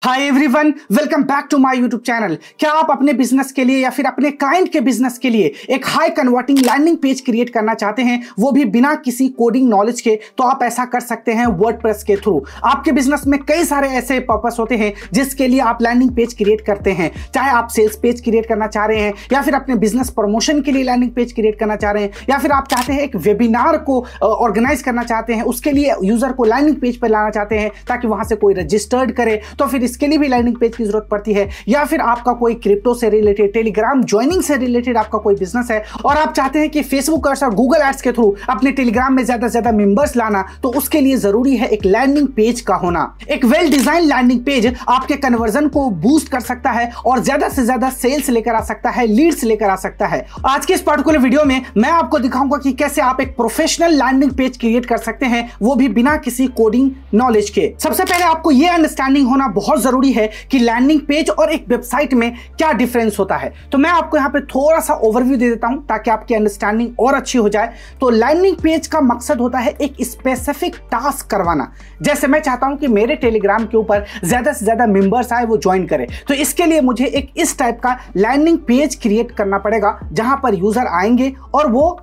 Hi everyone, welcome back to my YouTube channel. क्या आप अपने बिजनेस के लिए या फिर अपने क्लाइंट के बिजनेस के लिए एक high converting landing page create करना चाहते हैं, वो भी बिना किसी कोडिंग नॉलेज के? तो आप ऐसा कर सकते हैं वर्डप्रेस के थ्रू। आपके बिजनेस में कई सारे ऐसे पर्पस होते हैं जिसके लिए आप लैंडिंग पेज क्रिएट करते हैं। चाहे आप सेल्स पेज क्रिएट करना चाह रहे हैं, या फिर अपने बिजनेस प्रमोशन के लिए लैंडिंग पेज क्रिएट करना चाह रहे हैं, या फिर आप चाहते हैं एक वेबिनार को ऑर्गेनाइज करना चाहते हैं, उसके लिए यूजर को लैंडिंग पेज पर लाना चाहते हैं ताकि वहां से कोई रजिस्टर्ड करे, तो फिर इसके लिए भी लैंडिंग पेज की जरूरत पड़ती है। या फिर आपका कोई क्रिप्टो से रिलेटेड, टेलीग्राम ज्वाइनिंग से रिलेटेड आपका कोई बिजनेस है और आप चाहते हैं कि फेसबुक एड्स और गूगल एड्स के थ्रू अपने टेलीग्राम में ज्यादा से ज्यादा मेंबर्स लाना, तो उसके लिए जरूरी है एक लैंडिंग पेज का होना। एक वेल डिजाइन लैंडिंग पेज आपके कन्वर्जन को बूस्ट कर सकता है और ज्यादा से ज्यादा सेल्स लेकर आ सकता है, लीड्स लेकर आ सकता है। आज के इस पार्टिकुलर वीडियो में मैं आपको दिखाऊंगा कि कैसे आप एक प्रोफेशनल लैंडिंग पेज क्रिएट कर सकते हैं, वो भी बिना किसी कोडिंग नॉलेज के। सबसे पहले आपको यह अंडरस्टैंडिंग होना बहुत जरूरी है कि लैंडिंग पेज और एक वेबसाइट में क्या डिफरेंस होता है। तो मैं आपको यहां पे थोड़ा सा ओवरव्यू दे देता हूं ताकि आपकी अंडरस्टैंडिंग और अच्छी हो जाए। तो लैंडिंग पेज का मकसद होता है एक स्पेसिफिक टास्क करवाना। जैसे मैं चाहता हूं कि मेरे टेलीग्राम के ऊपर ज्यादा से ज्यादा मेंबर्स आए, वो ज्वाइन करें, तो इसके लिए मुझे एक इस टाइप का लैंडिंग पेज क्रिएट करना पड़ेगा जहां पर यूजर आएंगे और वो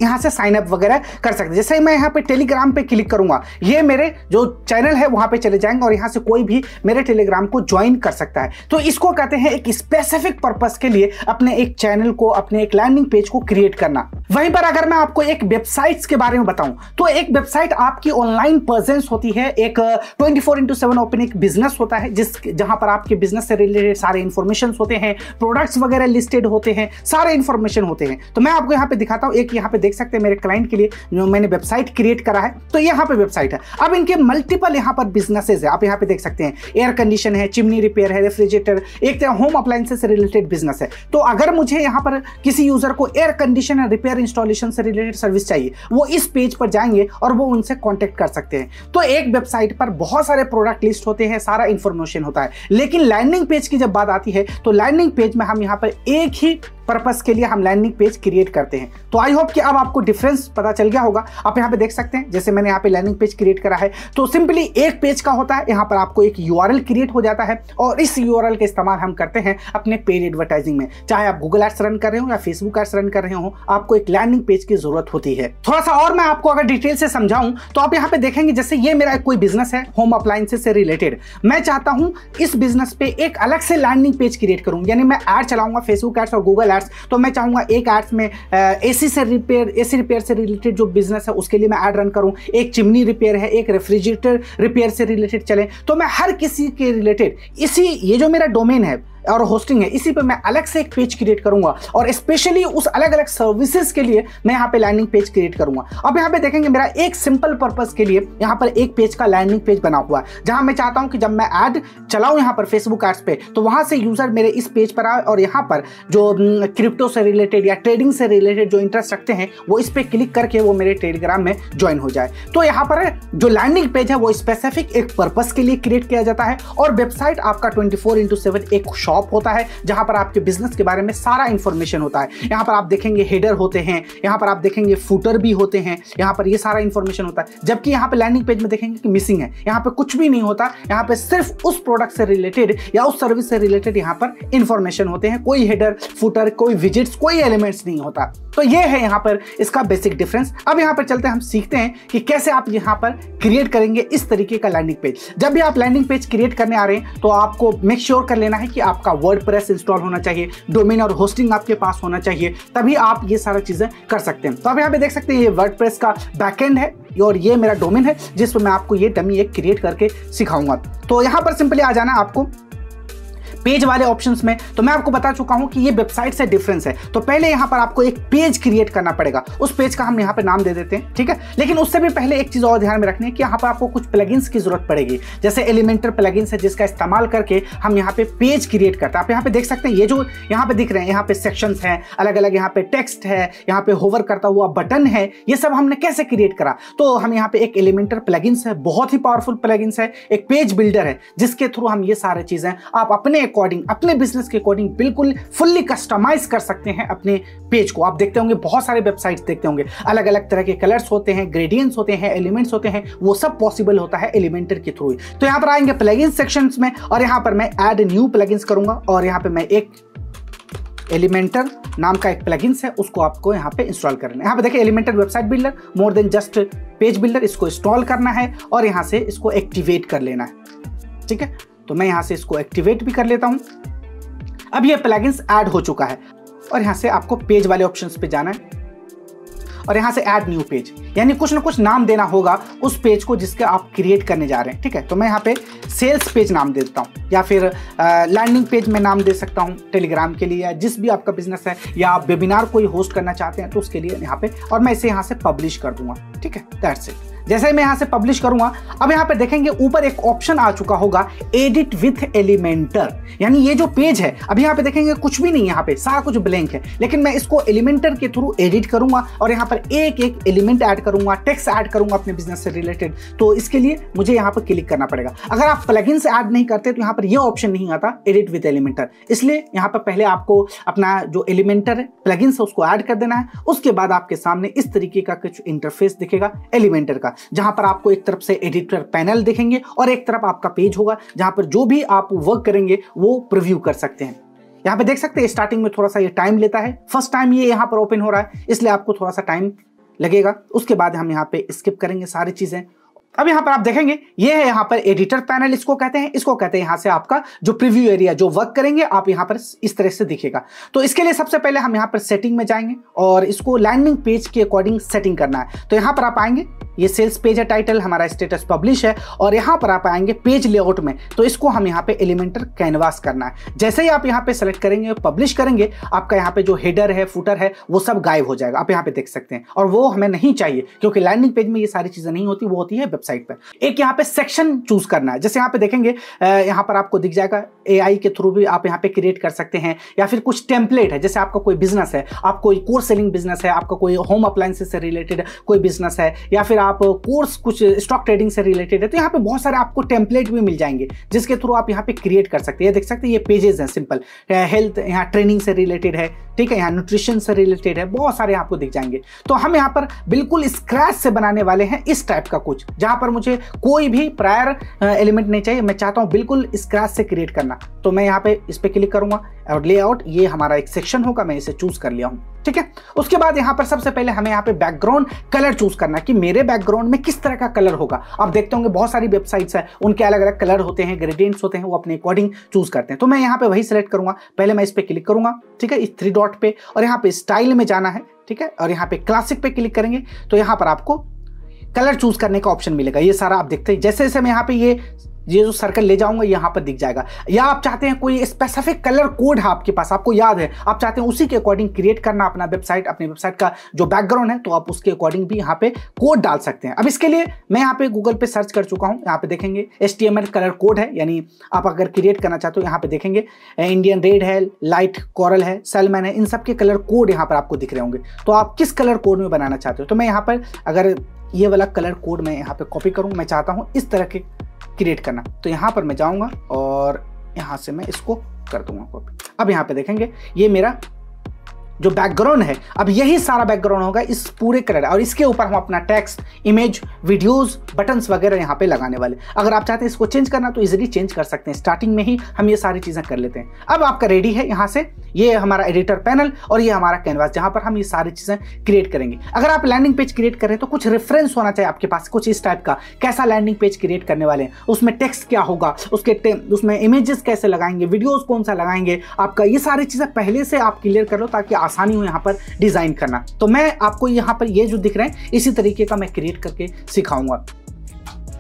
यहां से साइन अप वगैरह कर सकते हैं। जैसे मैं यहां पे टेलीग्राम पे क्लिक करूंगा, ये मेरे जो चैनल है वहां पे चले जाएंगे और यहां से कोई भी मेरे टेलीग्राम को ज्वाइन कर सकता है। तो इसको कहते हैं एक स्पेसिफिक पर्पस के लिए अपने एक चैनल को, अपने एक लैंडिंग पेज को क्रिएट करना। वहीं पर अगर मैं आपको एक वेबसाइट्स के बारे में बताऊं, तो एक वेबसाइट आपकी ऑनलाइन प्रेजेंस होती है, एक 24/7 ओपन एक बिजनेस होता है जहां पर आपके बिजनेस से रिलेटेड सारे इंफॉर्मेशन होते हैं, प्रोडक्ट्स वगैरह लिस्टेड होते हैं, सारे इंफॉर्मेशन होते हैं। तो मैं आपको यहां पे दिखाता हूं, एक यहां पे देख सकते हैं मेरे क्लाइंट के लिए जो मैंने वेबसाइट क्रिएट करा है। तो यहां पे वेबसाइट है। अब इनके मल्टीपल यहां पर बिजनेसेस है, आप यहां पे देख सकते हैं। एयर कंडीशन है, चिमनी रिपेयर है, रेफ्रिजरेटर, एक होम अप्लायंसेस से रिलेटेड बिजनेस है। तो अगर मुझे यहां पर किसी यूजर को एयर कंडीशन रिपेयर इंस्टॉलेशन से रिलेटेड सर्विस चाहिए, वो इस पेज पर जाएंगे और वो उनसे कॉन्टेक्ट कर सकते हैं। तो एक वेबसाइट पर बहुत सारे प्रोडक्ट लिस्ट होते हैं, सारा इंफॉर्मेशन होता है। लेकिन लैंडिंग पेज की जब बात आती है, तो लैंडिंग पेज में हम यहां पर एक ही पर्पस के लिए हम लैंडिंग पेज क्रिएट करते हैं। तो आई होप कि अब आपको डिफरेंस पता चल गया होगा। आप यहां पे देख सकते हैं, जैसे मैंने यहां पे लैंडिंग पेज क्रिएट करा है, तो सिंपली एक पेज का होता है, यहां पर आपको एक यूआरएल क्रिएट हो जाता है और इस यूआरएल का इस्तेमाल हम करते हैं अपने पेड एडवर्टाइजिंग में। चाहे आप गूगल एड्स रन कर रहे हो या फेसबुक एड्स रन कर रहे हो, आपको एक लैंडिंग पेज की जरूरत होती है। थोड़ा सा और मैं आपको अगर डिटेल से समझाऊं, तो आप यहां पे देखेंगे, जैसे ये मेरा कोई बिजनेस है होम अप्लायंसेस से रिलेटेड, मैं चाहता हूं इस बिजनेस पे एक अलग से लैंडिंग पेज क्रिएट करूं, यानी मैं एड चलाऊंगा फेसबुक एड्स और गूगल एड्स। तो मैं चाहूंगा एक एड्स में एसी रिपेयर से रिलेटेड जो बिजनेस है उसके लिए मैं ऐड रन करूं, एक चिमनी रिपेयर है, एक रेफ्रिजरेटर रिपेयर से रिलेटेड चले। तो मैं हर किसी के रिलेटेड ये जो मेरा डोमेन है और होस्टिंग है, इसी पे मैं अलग से एक पेज क्रिएट करूंगा और स्पेशली उस अलग अलग सर्विसेज के लिए मैं यहाँ पे लैंडिंग पेज क्रिएट करूंगा। अब यहाँ पे देखेंगे मेरा एक सिंपल पर्पस के लिए यहाँ पर एक पेज का लैंडिंग पेज बना हुआ है, जहां मैं चाहता हूं कि जब मैं ऐड चलाऊं यहाँ पर फेसबुक एड्स पे, तो वहां से यूजर मेरे इस पेज पर आए और यहाँ पर जो क्रिप्टो से रिलेटेड या ट्रेडिंग से रिलेटेड जो इंटरेस्ट रखते हैं, वो इस पे क्लिक करके वो मेरे टेलीग्राम में ज्वाइन हो जाए। तो यहाँ पर जो लैंडिंग पेज है वो स्पेसिफिक एक पर्पस के लिए क्रिएट किया जाता है और वेबसाइट आपका 24/7 एक शॉप होता है जहां पर आपके बिजनेस के बारे में सारा इंफॉर्मेशन होता है। यहां पर आप देखेंगे हेडर होते हैं, यहां पर आप देखेंगे फुटर भी होते हैं, यहां पर ये सारा इंफॉर्मेशन होता है। जबकि यहां पे लैंडिंग पेज में देखेंगे कि मिसिंग है, यहां पे कुछ भी नहीं होता, यहां पे सिर्फ उस प्रोडक्ट से रिलेटेड या उस सर्विस से रिलेटेड यहां पर इंफॉर्मेशन होते हैं। कोई हेडर, फुटर, कोई विजिट्स, कोई एलिमेंट्स नहीं होता। तो ये है यहां पर इसका बेसिक डिफरेंस। अब यहां पर चलते हैं, हम सीखते हैं कि कैसे आप यहां पर क्रिएट करेंगे इस तरीके का लैंडिंग पेज। जब भी आप लैंडिंग पेज क्रिएट करने आ रहे हैं, तो आपको मेक श्योर कर लेना है कि आपका वर्डप्रेस इंस्टॉल होना चाहिए, डोमेन और होस्टिंग आपके पास होना चाहिए, तभी आप ये सारा चीजें कर सकते हैं। तो आप यहाँ पे देख सकते हैं, ये वर्डप्रेस का बैकएंड है और ये मेरा डोमेन है जिस पर मैं आपको ये डमी एक क्रिएट करके सिखाऊंगा। तो यहाँ पर सिंपली आ जाना आपको पेज वाले ऑप्शंस में। तो मैं आपको बता चुका हूं कि ये वेबसाइट से डिफरेंस है। तो पहले यहां पर आपको एक पेज क्रिएट करना पड़ेगा, उस पेज का हम यहां पे नाम दे देते हैं, ठीक है। लेकिन उससे भी पहले एक चीज और ध्यान में रखनी है कि यहां पर आपको कुछ प्लगइन्स की जरूरत पड़ेगी, जैसे एलिमेंटर प्लगइन्स है जिसका इस्तेमाल करके हम यहां पे पेज क्रिएट करते हैं। आप यहां पे देख सकते हैं, ये जो यहां पे दिख रहे हैं, यहां पे सेक्शंस हैं अलग अलग, यहां पे टेक्स्ट है, यहां पे होवर करता हुआ बटन है, ये सब हमने कैसे क्रिएट करा। तो हम यहां पे एक एलिमेंटर प्लगइन्स है, बहुत ही पावरफुल प्लगइन्स है, एक पेज बिल्डर है जिसके थ्रू हम ये सारी चीजें आप अपने अकॉर्डिंग, अपने बिजनेस के अकॉर्डिंग बिल्कुल फुल्ली कस्टमाइज कर सकते हैं अपने पेज को। आप देखते होंगे बहुत सारे वेबसाइट्स देखते होंगे, अलग अलग तरह के कलर्स होते हैं, ग्रेडियंट्स होते हैं, एलिमेंट्स होते हैं, वो सब पॉसिबल होता है एलिमेंटर के थ्रू। तो यहाँ पर आएंगे प्लगइन्स सेक्शंस में और यहाँ पर मैं ऐड न्यू प्लगइन्स करूंगा और यहाँ पे मैं एक एलिमेंटर नाम का एक प्लगइन्स है उसको आपको यहाँ पे इंस्टॉल करना है। यहाँ पे देखिए Elementor website builder more than just page builder, इसको इंस्टॉल करना है और यहाँ से इसको एक्टिवेट कर लेना है। ठीक है, तो मैं यहाँ से इसको एक्टिवेट भी कर लेता हूँ। अब ये प्लगइन्स ऐड हो चुका है और यहाँ से आपको पेज वाले ऑप्शंस पे जाना है और यहाँ से ऐड न्यू पेज, यानी कुछ ना कुछ नाम देना होगा उस पेज को जिसके आप क्रिएट करने जा रहे हैं। ठीक है, तो मैं यहाँ पे सेल्स पेज नाम दे देता हूँ या फिर लैंडिंग पेज में नाम दे सकता हूँ टेलीग्राम के लिए, या जिस भी आपका बिजनेस है, या आप वेबिनार कोई होस्ट करना चाहते हैं तो उसके लिए यहाँ पे, और मैं इसे यहाँ से पब्लिश कर दूंगा। ठीक है, दैट्स इट। जैसे ही मैं यहाँ से पब्लिश करूंगा, अब यहाँ पे देखेंगे ऊपर एक ऑप्शन आ चुका होगा एडिट विथ एलिमेंटर, यानी ये जो पेज है अभी यहाँ पे देखेंगे कुछ भी नहीं, यहाँ पे सारा कुछ ब्लैंक है, लेकिन मैं इसको एलिमेंटर के थ्रू एडिट करूंगा और यहाँ पर एक एक एलिमेंट ऐड करूंगा, टेक्स्ट ऐड करूंगा अपने बिजनेस से रिलेटेड। तो इसके लिए मुझे यहाँ पर क्लिक करना पड़ेगा। अगर आप प्लगइन से ऐड नहीं करते तो यहाँ पर ये ऑप्शन नहीं आता एडिट विथ एलिमेंटर, इसलिए यहाँ पर पहले आपको अपना जो एलिमेंटर है प्लगइन से उसको ऐड कर देना है। उसके बाद आपके सामने इस तरीके का कुछ इंटरफेस दिखेगा एलिमेंटर का, जहां पर आपको एक तरफ से एडिटर पैनल दिखेंगे और एक तरफ आपका पेज होगा जहां पर जो भी आप वर्क करेंगे वो प्रीव्यू कर सकते हैं। यहाँ पे देख सकते हैं स्टार्टिंग में थोड़ा सा ये टाइम लेता है, फर्स्ट टाइम ये यहाँ पर ओपन हो रहा है इसलिए आपको थोड़ा सा टाइम लगेगा। उसके बाद हम यहाँ पे स्किप करेंगे सारी चीजें। अब यहाँ पर आप देखेंगे ये है यहाँ पर एडिटर पैनल, इसको कहते हैं, इसको कहते हैं यहाँ से आपका जो प्रीव्यू एरिया, जो वर्क करेंगे आप यहाँ पर इस तरह से दिखेगा। तो इसके लिए सबसे पहले हम यहाँ पर सेटिंग में जाएंगे और इसको लैंडिंग पेज के अकॉर्डिंग सेटिंग करना है। तो यहाँ पर आप आएंगे, ये सेल्स पेज है, टाइटल हमारा स्टेटस पब्लिश है, और यहाँ पर आप आएंगे पेज लेआउट में, तो इसको हम यहाँ पे एलिमेंटर कैनवास करना है। जैसे ही आप यहाँ पे सेलेक्ट करेंगे, पब्लिश करेंगे, आपका यहाँ पे जो हेडर है, फुटर है, वो सब गायब हो जाएगा। आप यहाँ पे देख सकते हैं, और वो हमें नहीं चाहिए क्योंकि लैंडिंग पेज में ये सारी चीजें नहीं होती, वो होती है वेबसाइट पे। एक यहाँ पे सेक्शन चूज करना है, जैसे यहाँ पे देखेंगे यहाँ पर आपको दिख जाएगा AI के थ्रू भी आप यहाँ पे क्रिएट कर सकते हैं, या फिर कुछ टेम्पलेट है, जैसे आपका कोई बिजनेस है, आप कोई कोर्स सेलिंग बिजनेस है, आपका कोई होम अप्लायंसेस से रिलेटेड कोई बिजनेस है, या फिर आप कोर्स कुछ स्टॉक ट्रेडिंग से रिलेटेड है, तो यहाँ पे बहुत सारे आपको टेम्पलेट भी मिल जाएंगे जिसके थ्रू आप यहाँ पे क्रिएट कर सकते हैं। देख सकते हैं ये पेजेस हैं, सिंपल हेल्थ, यहाँ ट्रेनिंग से रिलेटेड है, ठीक है, यहाँ न्यूट्रिशन से रिलेटेड है, बहुत सारे आपको दिख जाएंगे। तो हम यहाँ पर बिल्कुल स्क्रैच से बनाने वाले हैं इस टाइप का कुछ, जहां पर मुझे कोई भी प्रायर एलिमेंट नहीं चाहिए, मैं चाहता हूं बिल्कुल स्क्रैच से क्रिएट करना। तो मैं यहाँ पे इस पे क्लिक करूंगा और लेआउट, ये हमारा एक सेक्शन होगा, मैं इसे चूज कर लिया हूं। ठीक है, उसके बाद यहाँ पर सबसे पहले हमें यहाँ पे बैकग्राउंड कलर चूज करना है कि मेरे बैकग्राउंड में किस तरह का कलर होगा। आप देखते होंगे बहुत सारी वेबसाइट्स है, उनके अलग अलग कलर होते हैं, ग्रेडियंट्स होते हैं, वो अपने अकॉर्डिंग चूज करते हैं। तो मैं यहाँ पे वही सिलेक्ट करूंगा, पहले मैं इस पे क्लिक करूंगा, ठीक है, इस 3 डॉट पे, और यहाँ पे स्टाइल में जाना है, ठीक है, और यहाँ पे क्लासिक पे क्लिक करेंगे तो यहाँ पर आपको कलर चूज करने का ऑप्शन मिलेगा। ये सारा आप देखते हैं, जैसे जैसे मैं यहाँ पे ये जो सर्कल ले जाऊंगा यहाँ पर दिख जाएगा। या आप चाहते हैं कोई स्पेसिफिक कलर कोड है आपके पास, आपको याद है, आप चाहते हैं उसी के अकॉर्डिंग क्रिएट करना अपना वेबसाइट, अपनी वेबसाइट का जो बैकग्राउंड है, तो आप उसके अकॉर्डिंग भी यहाँ पे कोड डाल सकते हैं। अब इसके लिए मैं यहाँ पे गूगल पे सर्च कर चुका हूँ, यहाँ पे देखेंगे HTML कलर कोड है, यानी आप अगर क्रिएट करना चाहते हो यहाँ पे देखेंगे इंडियन रेड है, लाइट कोरल है, सलमन है, इन सब के कलर कोड यहाँ पर आपको दिख रहे होंगे। तो आप किस कलर कोड में बनाना चाहते हो, तो मैं यहाँ पर अगर ये वाला कलर कोड मैं यहाँ पे कॉपी करूँ, मैं चाहता हूँ इस तरह के क्रिएट करना, तो यहाँ पर मैं जाऊंगा और यहाँ से मैं इसको कर दूंगा कॉपी। अब यहाँ पे देखेंगे ये मेरा जो बैकग्राउंड है, अब यही सारा बैकग्राउंड होगा इस पूरे कलर, और इसके ऊपर हम अपना टेक्स्ट, इमेज, वीडियोस, बटन्स वगैरह यहाँ पे लगाने वाले। अगर आप चाहते हैं इसको चेंज करना तो इजीली चेंज कर सकते हैं, स्टार्टिंग में ही हम ये सारी चीजें कर लेते हैं। अब आपका रेडी है, यहाँ से ये हमारा एडिटर पैनल और ये हमारा कैनवास, जहां पर हम ये सारी चीजें क्रिएट करेंगे। अगर आप लैंडिंग पेज क्रिएट करें तो कुछ रेफरेंस होना चाहिए आपके पास, कुछ इस टाइप का, कैसा लैंडिंग पेज क्रिएट करने वाले हैं, उसमें टेक्स्ट क्या होगा, उसमें इमेजेस कैसे लगाएंगे, वीडियोस कौन सा लगाएंगे, आपका ये सारी चीजें पहले से आप क्लियर कर लो ताकि आसानी हो यहाँ पर डिजाइन करना। तो मैं आपको यहाँ पर ये जो दिख रहे हैं इसी तरीके का मैं क्रिएट करके सिखाऊंगा।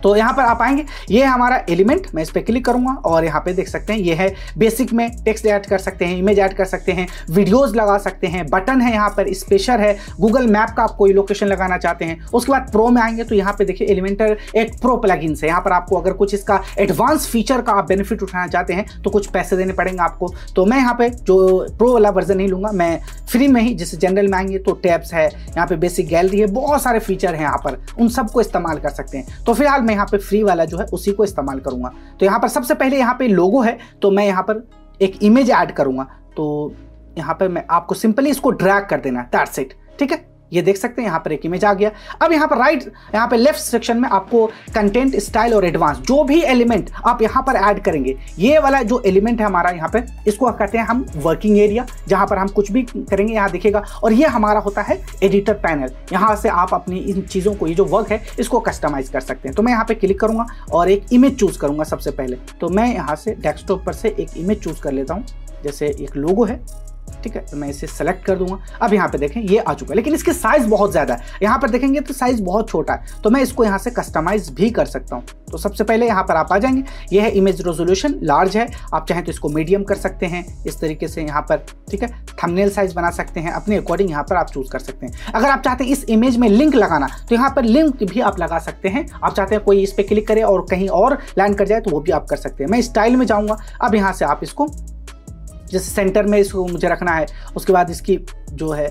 तो यहाँ पर आप आएंगे, ये है हमारा एलिमेंट, मैं इस पर क्लिक करूंगा और यहाँ पे देख सकते हैं ये है बेसिक में टेक्स्ट ऐड कर सकते हैं, इमेज ऐड कर सकते हैं, वीडियोस लगा सकते हैं, बटन है, यहाँ पर स्पेशल है, गूगल मैप का आप कोई लोकेशन लगाना चाहते हैं। उसके बाद प्रो में आएंगे तो यहाँ पे देखिए एलिमेंटर एक प्रो प्लगइन है, यहाँ पर आपको अगर कुछ इसका एडवांस फीचर का आप बेनिफिट उठाना चाहते हैं तो कुछ पैसे देने पड़ेंगे आपको। तो मैं यहाँ पे जो प्रो वाला वर्जन नहीं लूंगा, मैं फ्री में ही, जैसे जनरल में आएंगे तो टैब्स है, यहाँ पे बेसिक गैलरी है, बहुत सारे फीचर हैं यहाँ पर, उन सबको इस्तेमाल कर सकते हैं। तो फिलहाल मैं यहाँ पे फ्री वाला जो है उसी को इस्तेमाल करूंगा। तो यहाँ पर सबसे पहले यहाँ पे लोगो है, तो मैं यहाँ पर एक इमेज ऐड करूंगा, तो यहाँ पे मैं आपको सिंपली इसको ड्रैग कर देना है, दैट्स इट। ठीक है, ये देख सकते हैं यहाँ पर एक इमेज आ गया। अब यहाँ पर यहाँ पे लेफ्ट सेक्शन में आपको कंटेंट, स्टाइल और एडवांस जो भी एलिमेंट आप यहाँ पर ऐड करेंगे, ये वाला जो एलिमेंट है हमारा यहाँ पे, इसको कहते हैं हम वर्किंग एरिया, जहाँ पर हम कुछ भी करेंगे यहाँ दिखेगा। और ये हमारा होता है एडिटर पैनल, यहाँ से आप अपनी इन चीज़ों को, ये जो वर्क है इसको कस्टमाइज कर सकते हैं। तो मैं यहाँ पे क्लिक करूँगा और एक इमेज चूज करूँगा सबसे पहले। तो मैं यहाँ से डेस्कटॉप पर से एक इमेज चूज कर लेता हूँ, जैसे एक लोगो है। ठीक है, तो मैं इसे सेलेक्ट कर दूंगा। अब यहाँ पे देखें ये आ चुका है, लेकिन इसकी साइज बहुत ज़्यादा है। यहाँ पर देखेंगे तो साइज बहुत छोटा है, तो मैं इसको यहाँ से कस्टमाइज भी कर सकता हूँ। तो सबसे पहले यहाँ पर आप आ जाएंगे, ये है इमेज रेजोल्यूशन, लार्ज है, आप चाहें तो इसको मीडियम कर सकते हैं इस तरीके से यहाँ पर। ठीक है, थंबनेल साइज बना सकते हैं अपने अकॉर्डिंग, यहाँ पर आप चूज कर सकते हैं। अगर आप चाहते हैं इस इमेज में लिंक लगाना, तो यहाँ पर लिंक भी आप लगा सकते हैं। आप चाहते हैं कोई इस पर क्लिक करे और कहीं और लैंड कर जाए, तो वो भी आप कर सकते हैं। मैं स्टाइल में जाऊँगा। अब यहाँ से आप इसको जैसे सेंटर में इसको मुझे रखना है, उसके बाद इसकी जो है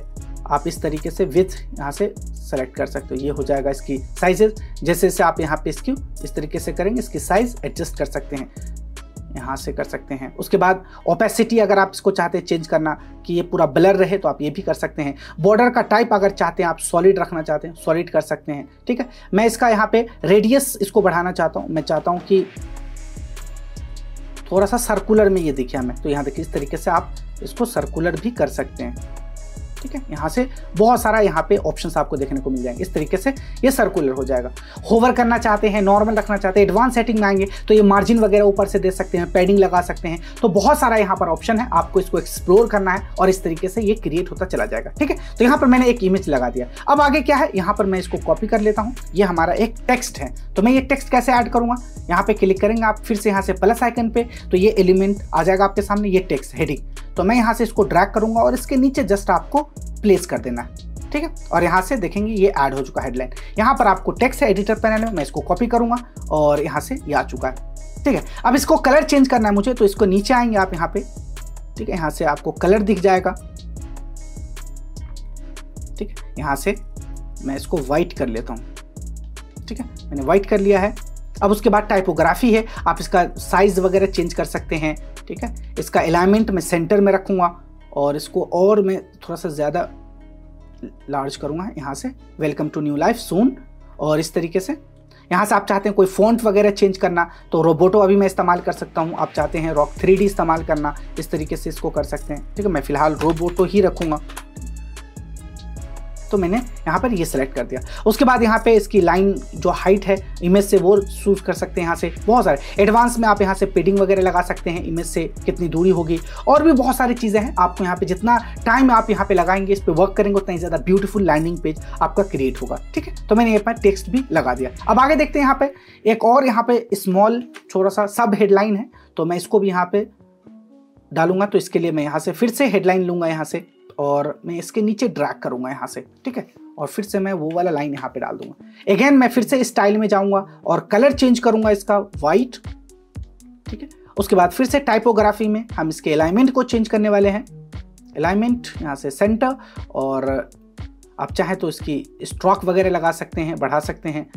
आप इस तरीके से विड्थ यहाँ से सेलेक्ट कर सकते हो, ये हो जाएगा इसकी साइजेस। जैसे जैसे आप यहाँ पे इसकी इस तरीके से करेंगे, इसकी साइज एडजस्ट कर सकते हैं, यहाँ से कर सकते हैं। उसके बाद ओपेसिटी अगर आप इसको चाहते हैं चेंज करना कि ये पूरा ब्लर रहे, तो आप ये भी कर सकते हैं। बॉर्डर का टाइप अगर चाहते हैं आप सॉलिड रखना चाहते हैं, सॉलिड कर सकते हैं। ठीक है, मैं इसका यहाँ पे रेडियस इसको बढ़ाना चाहता हूँ। मैं चाहता हूँ कि थोड़ा सा सर्कुलर में ये दिखे हमें, तो यहाँ देखिए इस तरीके से आप इसको सर्कुलर भी कर सकते हैं। ठीक है, यहाँ से बहुत सारा यहाँ पे ऑप्शंस आपको देखने को मिल जाएंगे। इस तरीके से ये सर्कुलर हो जाएगा। होवर करना चाहते हैं, नॉर्मल रखना चाहते हैं, एडवांस सेटिंग में आएंगे तो ये मार्जिन वगैरह ऊपर से दे सकते हैं, पैडिंग लगा सकते हैं। तो बहुत सारा यहाँ पर ऑप्शन है, आपको इसको एक्सप्लोर करना है और इस तरीके से ये क्रिएट होता चला जाएगा। ठीक है, तो यहाँ पर मैंने एक इमेज लगा दिया। अब आगे क्या है, यहाँ पर मैं इसको कॉपी कर लेता हूँ। ये हमारा एक टेक्स्ट है, तो मैं ये टेक्स्ट कैसे ऐड करूँगा, यहाँ पे क्लिक करेंगे आप, फिर से यहाँ से प्लस आइकन पे, तो ये एलिमेंट आ जाएगा आपके सामने, ये टेक्स्ट हेडिंग। तो मैं यहाँ से इसको ड्रैग करूँगा और इसके नीचे जस्ट आपको प्लेस कर देना है। ठीक है, और यहाँ से देखेंगे ये ऐड हो चुका है हेडलाइन। यहाँ पर आपको टेक्स्ट है एडिटर पैनल में, मैं इसको कॉपी करूँगा और यहाँ से ये आ चुका है। ठीक है, अब इसको कलर चेंज करना है मुझे, तो इसको नीचे आएंगे आप यहाँ पे। ठीक है, यहाँ से आपको कलर दिख जाएगा। ठीक है, यहाँ से मैं इसको वाइट कर लेता हूँ। ठीक है, मैंने वाइट कर लिया है। अब उसके बाद टाइपोग्राफी है, आप इसका साइज वगैरह चेंज कर सकते हैं। ठीक है, इसका अलाइनमेंट मैं सेंटर में रखूँगा और इसको और मैं थोड़ा सा ज़्यादा लार्ज करूँगा यहाँ से, वेलकम टू न्यू लाइफ सून। और इस तरीके से यहाँ से आप चाहते हैं कोई फॉन्ट वगैरह चेंज करना, तो रोबोटो अभी मैं इस्तेमाल कर सकता हूँ। आप चाहते हैं रॉक 3D इस्तेमाल करना, इस तरीके से इसको कर सकते हैं। ठीक है, मैं फिलहाल रोबोटो ही रखूँगा, तो मैंने यहाँ पर ये सेलेक्ट कर दिया। उसके बाद यहाँ पे इसकी लाइन जो हाइट है इमेज से, वो चूज कर सकते हैं। यहाँ से बहुत सारे एडवांस में आप यहाँ से पेडिंग वगैरह लगा सकते हैं, इमेज से कितनी दूरी होगी, और भी बहुत सारी चीज़ें हैं। आपको यहाँ पे जितना टाइम आप यहाँ पे लगाएंगे, इस पे वर्क करेंगे, उतना ही ज़्यादा ब्यूटीफुल लैंडिंग पेज आपका क्रिएट होगा। ठीक है, तो मैंने यहाँ पर टेक्स्ट भी लगा दिया। अब आगे देखते हैं, यहाँ पे एक और यहाँ पे स्मॉल छोटा सा सब हेडलाइन है, तो मैं इसको भी यहाँ पे डालूंगा। तो इसके लिए मैं यहाँ से फिर से हेडलाइन लूंगा यहाँ से, और मैं इसके नीचे ड्रैग करूंगा यहाँ से। ठीक है, और फिर से मैं वो वाला लाइन यहाँ पे डाल दूंगा। अगेन मैं फिर से स्टाइल में जाऊंगा और कलर चेंज करूंगा इसका वाइट। ठीक है, उसके बाद फिर से टाइपोग्राफी में हम इसके अलाइनमेंट को चेंज करने वाले हैं। अलाइनमेंट यहाँ से सेंटर, और आप चाहे तो इसकी स्ट्रोक वगैरह लगा सकते हैं, बढ़ा सकते हैं।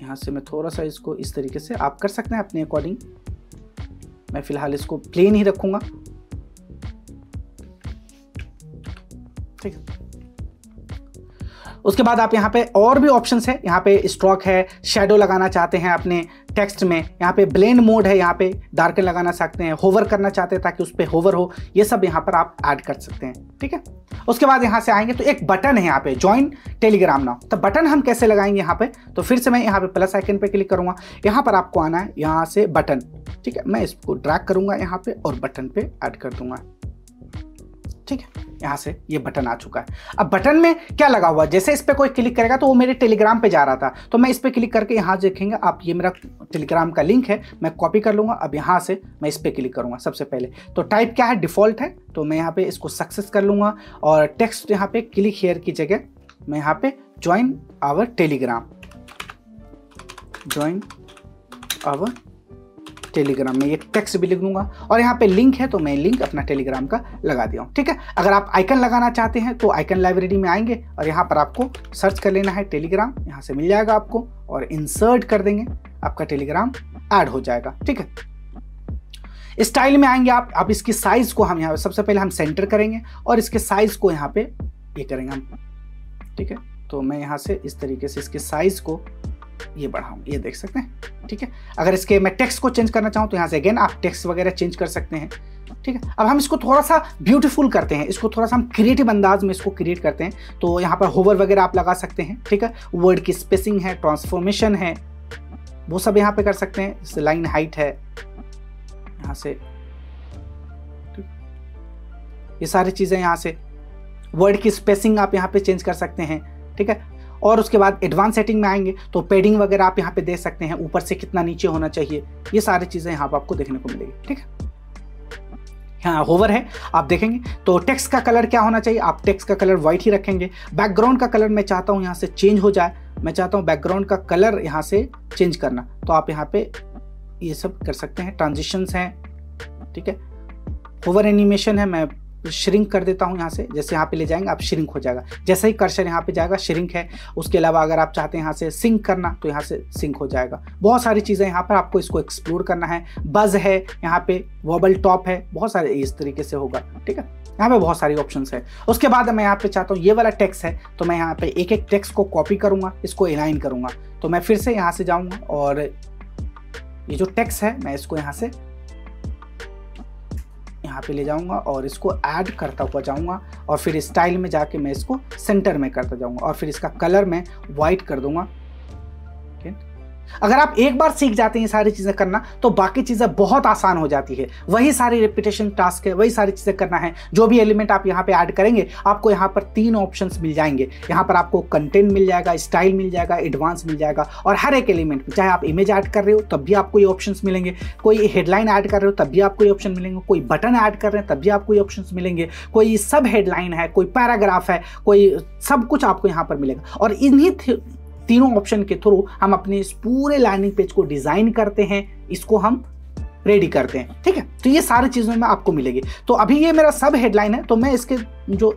यहाँ से मैं थोड़ा सा इसको इस तरीके से आप कर सकते हैं अपने अकॉर्डिंग। मैं फिलहाल इसको प्लेन ही रखूंगा। ठीक है, उसके बाद आप यहाँ पे और भी ऑप्शंस है, यहाँ पे स्ट्रोक है, शैडो लगाना चाहते हैं अपने टेक्स्ट में, यहाँ पे ब्लेंड मोड है, यहाँ पे डार्कन लगाना चाहते हैं, होवर करना चाहते हैं ताकि उस पर होवर हो, ये सब यहाँ पर आप ऐड कर सकते हैं। ठीक है, उसके बाद यहाँ से आएंगे तो एक बटन है यहाँ पे, ज्वाइन टेलीग्राम नाउ। तो बटन हम कैसे लगाएंगे यहाँ पे, तो फिर से मैं यहाँ पे प्लस आइकन पे क्लिक करूंगा। यहाँ पर आपको आना है यहाँ से बटन। ठीक है, मैं इसको ड्रैग करूंगा यहाँ पे और बटन पे ऐड कर दूंगा। ठीक है, यहाँ से ये बटन आ चुका है। अब बटन में क्या लगा हुआ, जैसे इस पे कोई क्लिक करेगा तो वो मेरे टेलीग्राम पे जा रहा था, तो मैं इस पे क्लिक करके यहाँ देखेंगे आप, ये मेरा टेलीग्राम का लिंक है, मैं कॉपी कर लूँगा। अब यहाँ से मैं इस पे क्लिक करूँगा सबसे पहले। तो टाइप क्या है, डिफ़ॉल्ट है, तो मैं यहाँ पे इसको सक्सेस कर लूँगा और टेक्स्ट यहाँ पे क्लिक हियर की जगह मैं यहाँ पे join our Telegram, join our Telegram में ये टेक्स्ट भी लिख दूंगा। और यहाँ पे लिंक है, तो मैं लिंक अपना टेलीग्राम का लगा दिया हूँ। ठीक है, अगर आप आइकन लगाना चाहते हैं तो आइकन लाइब्रेरी में आएंगे और यहाँ पर आपको सर्च कर लेना है टेलीग्राम, यहाँ से मिल जाएगा आपको, और इंसर्ट कर देंगे, आपका टेलीग्राम ऐड हो जाएगा। ठीक है, स्टाइल में आएंगे आप, अब इसकी साइज को हम यहाँ सबसे पहले हम सेंटर करेंगे और इसके साइज को यहाँ पे ये करेंगे हम, ठीक है। तो मैं यहाँ से इस तरीके से इसके साइज को ये बढ़ाऊँ, ये देख सकते हैं, ठीक है। अगर इसके मैं टेक्स्ट को चेंज करना चाहूँ तो यहाँ से अगेन आप टेक्स्ट वगैरह चेंज कर सकते हैं, ठीक है। अब हम इसको थोड़ा सा ब्यूटीफुल करते हैं, इसको थोड़ा सा हम क्रिएटिव अंदाज में इसको क्रिएट करते हैं। तो यहाँ पर होवर वगैरह आप लगा सकते हैं, ठीक है। वर्ड की स्पेसिंग है, ट्रांसफॉर्मेशन है, वो सब यहाँ पे कर सकते हैं। जैसे लाइन हाइट है यहाँ से, ये सारी चीजें यहाँ से, वर्ड की स्पेसिंग आप यहाँ पे चेंज कर सकते हैं, ठीक है। और उसके बाद एडवांस सेटिंग में आएंगे तो पेडिंग वगैरह आप यहाँ पे दे सकते हैं, ऊपर से कितना नीचे होना चाहिए, ये सारी चीजें यहाँ पर आपको देखने को मिलेगी, ठीक है। हाँ, होवर है, आप देखेंगे तो टेक्स्ट का कलर क्या होना चाहिए, आप टेक्स्ट का कलर व्हाइट ही रखेंगे। बैकग्राउंड का कलर मैं चाहता हूँ यहाँ से चेंज हो जाए, मैं चाहता हूँ बैकग्राउंड का कलर यहाँ से चेंज करना, तो आप यहाँ पे ये सब कर सकते हैं। ट्रांजिशंस हैं, ठीक है। होवर एनिमेशन है, मैं श्रिंक कर देता हूँ यहाँ से, जैसे यहाँ पे ले जाएंगे आप श्रिंक हो जाएगा, जैसे ही कर्सर यहाँ पे जाएगा श्रिंक है। उसके अलावा अगर आप चाहते हैं यहाँ से सिंक करना तो यहाँ से सिंक हो जाएगा। बहुत सारी चीज़ें यहाँ पर आपको इसको एक्सप्लोर करना है। बज है यहाँ पे, वॉबल टॉप है, बहुत सारे इस तरीके से होगा, ठीक है। यहाँ पे बहुत सारी ऑप्शंस है। उसके बाद मैं यहाँ पे चाहता हूँ ये वाला टेक्स्ट है, तो मैं यहाँ पे एक एक टेक्स्ट को कॉपी करूँगा, इसको अलाइन करूँगा। तो मैं फिर से यहाँ से जाऊँगा और ये जो टेक्स्ट है मैं इसको यहाँ से यहाँ पे ले जाऊंगा और इसको ऐड करता हुआ जाऊंगा और फिर स्टाइल में जाके मैं इसको सेंटर में करता जाऊंगा और फिर इसका कलर मैं वाइट कर दूंगा। अगर आप एक बार सीख जाते हैं सारी चीजें करना तो बाकी चीजें बहुत आसान हो जाती है। वही सारी रिपीटेशन टास्क है, वही सारी चीजें करना है। जो भी एलिमेंट आप यहाँ पे ऐड करेंगे आपको यहाँ पर 3 ऑप्शंस मिल जाएंगे। यहाँ पर आपको कंटेंट मिल जाएगा, स्टाइल मिल जाएगा, एडवांस मिल जाएगा और हर एक एलिमेंट में, चाहे आप इमेज ऐड कर रहे हो तब भी आपको ये ऑप्शंस मिलेंगे, कोई हेडलाइन ऐड कर रहे हो तब भी आपको ये ऑप्शन मिलेंगे, कोई बटन ऐड कर रहे हैं तब भी आपको ये ऑप्शंस मिलेंगे, कोई सब हेडलाइन है, कोई पैराग्राफ है, कोई सब कुछ आपको यहाँ पर मिलेगा। और इन्हीं तीनों ऑप्शन के थ्रू हम अपने इस पूरे लैंडिंग पेज को डिजाइन करते हैं, इसको हम रेडी करते हैं, ठीक है। तो ये सारी चीजों में आपको मिलेगी। तो अभी ये मेरा सब हेडलाइन है, तो मैं इसके जो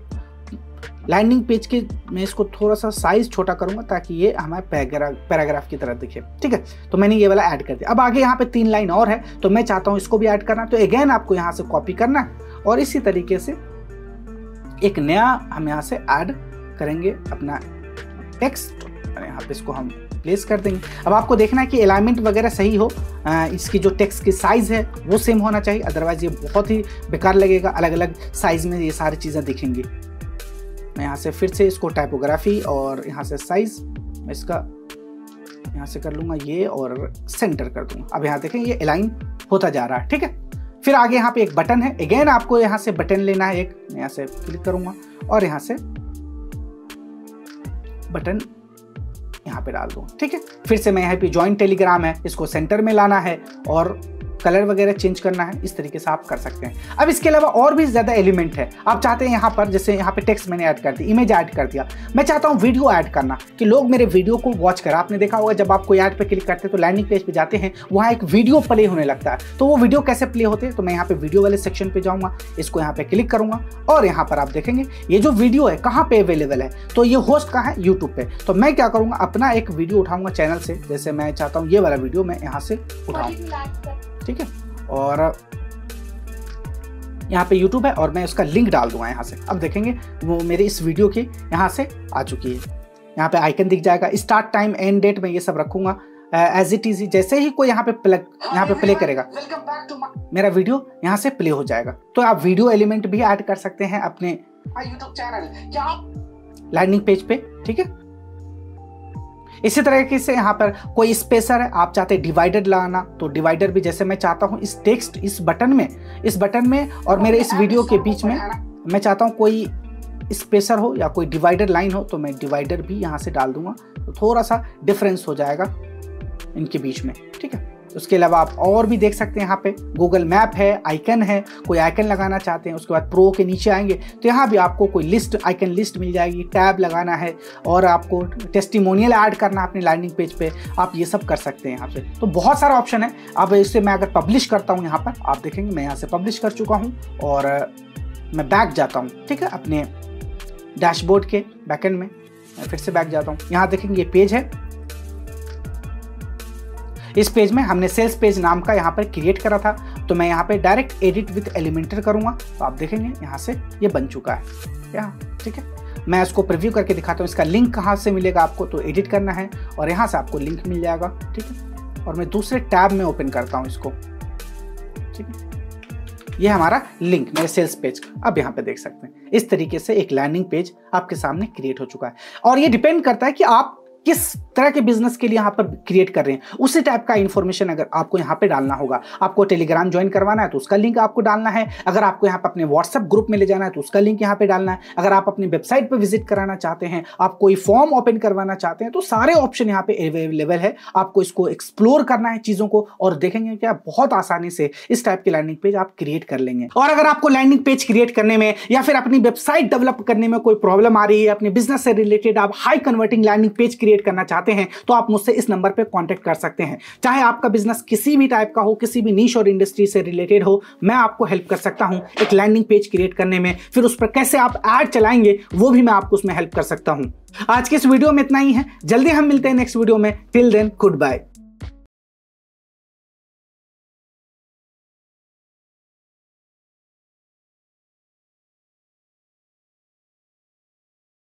लैंडिंग पेज के मैं इसको थोड़ा सा साइज छोटा करूंगा ताकि ये हमारे पैराग्राफ की तरह दिखे, ठीक है। तो मैंने ये वाला ऐड कर दिया। अब आगे यहाँ पे 3 लाइन और है, तो मैं चाहता हूँ इसको भी ऐड करना। तो अगेन आपको यहाँ से कॉपी करना है और इसी तरीके से एक नया हम यहाँ से ऐड करेंगे अपना टेक्स्ट, यहाँ पे इसको हम प्लेस कर देंगे। अब आपको देखना है कि अलाइनमेंट वगैरह सही हो, इसकी जो टेक्स्ट की साइज है वो सेम होना चाहिए, अदरवाइज ये बहुत ही बेकार लगेगा। अलग अलग साइज में ये सारी चीज़ें दिखेंगी। मैं यहाँ से फिर से इसको टाइपोग्राफी और यहाँ से साइज मैं इसका यहाँ से कर लूँगा ये और सेंटर कर दूँगा। अब यहाँ देखें ये अलाइन होता जा रहा है, ठीक है। फिर आगे यहाँ पे एक बटन है, अगेन आपको यहाँ से बटन लेना है एक, मैं यहाँ से क्लिक करूँगा और यहाँ से बटन यहाँ पे डाल दूँ, ठीक है। फिर से मैं यहाँ पे ज्वाइन टेलीग्राम है, इसको सेंटर में लाना है और कलर वगैरह चेंज करना है, इस तरीके से आप कर सकते हैं। अब इसके अलावा और भी ज़्यादा एलिमेंट है। आप चाहते हैं यहाँ पर, जैसे यहाँ पे टेक्स्ट मैंने ऐड कर दी, इमेज ऐड कर दिया, मैं चाहता हूँ वीडियो ऐड करना कि लोग मेरे वीडियो को वॉच करें। आपने देखा होगा जब आप कोई ऐड पे क्लिक करते हैं तो लैंडिंग पेज पे जाते हैं, वहाँ एक वीडियो प्ले होने लगता है। तो वो वीडियो कैसे प्ले होते हैं, तो मैं यहाँ पे वीडियो वाले सेक्शन पे जाऊँगा, इसको यहाँ पे क्लिक करूँगा और यहाँ पर आप देखेंगे ये जो वीडियो है कहाँ पे अवेलेबल है, तो ये होस्ट कहाँ है, यूट्यूब पे। तो मैं क्या करूँगा, अपना एक वीडियो उठाऊंगा चैनल से, जैसे मैं चाहता हूँ ये वाला वीडियो मैं यहाँ से उठाऊँ, ठीक है। और यहाँ पे YouTube है और मैं उसका लिंक डाल दूंगा यहाँ से। अब देखेंगे वो मेरे इस वीडियो की यहाँ से आ चुकी है। यहाँ पे आइकन दिख जाएगा, स्टार्ट टाइम, एंड डेट मैं ये सब रखूंगा एज इट इज। जैसे ही कोई यहाँ पे प्ले करेगा मेरा वीडियो यहाँ से प्ले हो जाएगा। तो आप वीडियो एलिमेंट भी ऐड कर सकते हैं अपने YouTube चैनल लैंडिंग पेज पे, ठीक है। इसी तरीके से यहाँ पर कोई स्पेसर है, आप चाहते हैं डिवाइडर लगाना तो डिवाइडर भी, जैसे मैं चाहता हूँ इस टेक्स्ट इस बटन में और मेरे इस वीडियो के बीच में मैं चाहता हूँ कोई स्पेसर हो या कोई डिवाइडर लाइन हो, तो मैं डिवाइडर भी यहाँ से डाल दूंगा, तो थोड़ा सा डिफरेंस हो जाएगा इनके बीच में, ठीक है। उसके अलावा आप और भी देख सकते हैं, यहाँ पे गूगल मैप है, आइकन है, कोई आइकन लगाना चाहते हैं। उसके बाद प्रो के नीचे आएंगे तो यहाँ भी आपको कोई लिस्ट, आइकन लिस्ट मिल जाएगी, टैब लगाना है और आपको टेस्टिमोनियल ऐड करना है अपने लैंडिंग पेज पे, आप ये सब कर सकते हैं यहाँ पे। तो बहुत सारा ऑप्शन है। अब इससे मैं अगर पब्लिश करता हूँ, यहाँ पर आप देखेंगे मैं यहाँ से पब्लिश कर चुका हूँ और मैं बैक जाता हूँ, ठीक है, अपने डैशबोर्ड के बैकएंड में मैं फिर से बैक जाता हूँ। यहाँ देखेंगे ये पेज है, इस पेज में हमने सेल्स पेज नाम का यहाँ पर क्रिएट करा था तो मैं यहाँ पे डायरेक्ट एडिट विद एलिमेंटर करूंगा तो आप देखेंगे यहाँ से ये बन चुका है यहाँ, ठीक है। मैं इसको प्रीव्यू करके दिखाता हूँ। इसका लिंक कहाँ से मिलेगा आपको, तो एडिट करना है और यहाँ से आपको लिंक मिल जाएगा, ठीक है। और मैं दूसरे टैब में ओपन करता हूँ इसको, ठीक है। ये हमारा लिंक मेरे सेल्स पेज का, अब यहाँ पे देख सकते हैं इस तरीके से एक लैंडिंग पेज आपके सामने क्रिएट हो चुका है। और ये डिपेंड करता है कि आप किस तरह के बिजनेस के लिए यहाँ पर क्रिएट कर रहे हैं, उसी टाइप का इंफॉर्मेशन अगर आपको यहाँ पे डालना होगा। आपको टेलीग्राम ज्वाइन करवाना है तो उसका लिंक आपको डालना है, अगर आपको यहाँ पे अपने व्हाट्सएप ग्रुप में ले जाना है तो उसका लिंक यहाँ पे डालना है, अगर आप अपनी वेबसाइट पे विजिट कराना चाहते हैं, आप कोई फॉर्म ओपन करवाना चाहते हैं, तो सारे ऑप्शन यहाँ पे अवेलेबल है। आपको इसको एक्सप्लोर करना है चीजों को और देखेंगे कि आप बहुत आसानी से इस टाइप की लैंडिंग पेज आप क्रिएट कर लेंगे। और अगर आपको लैंडिंग पेज क्रिएट करने में या फिर अपनी वेबसाइट डेवलप करने में कोई प्रॉब्लम आ रही है, अपने बिजनेस से रिलेटेड आप high converting landing page create करना चाहते हैं, तो आप मुझसे इस नंबर पे कांटेक्ट कर सकते हैं। चाहे आपका बिजनेस किसी भी टाइप का हो, किसी भी नीश और इंडस्ट्री से रिलेटेड हो, मैं आपको हेल्प कर सकता हूं एक लैंडिंग पेज क्रिएट करने में। फिर उस पर कैसे आप ऐड चलाएंगे वो भी मैं आपको उसमें हेल्प कर सकता हूं। आज के इस वीडियो में इतना ही है, जल्दी हम मिलते हैं नेक्स्ट वीडियो में। Till then good bye.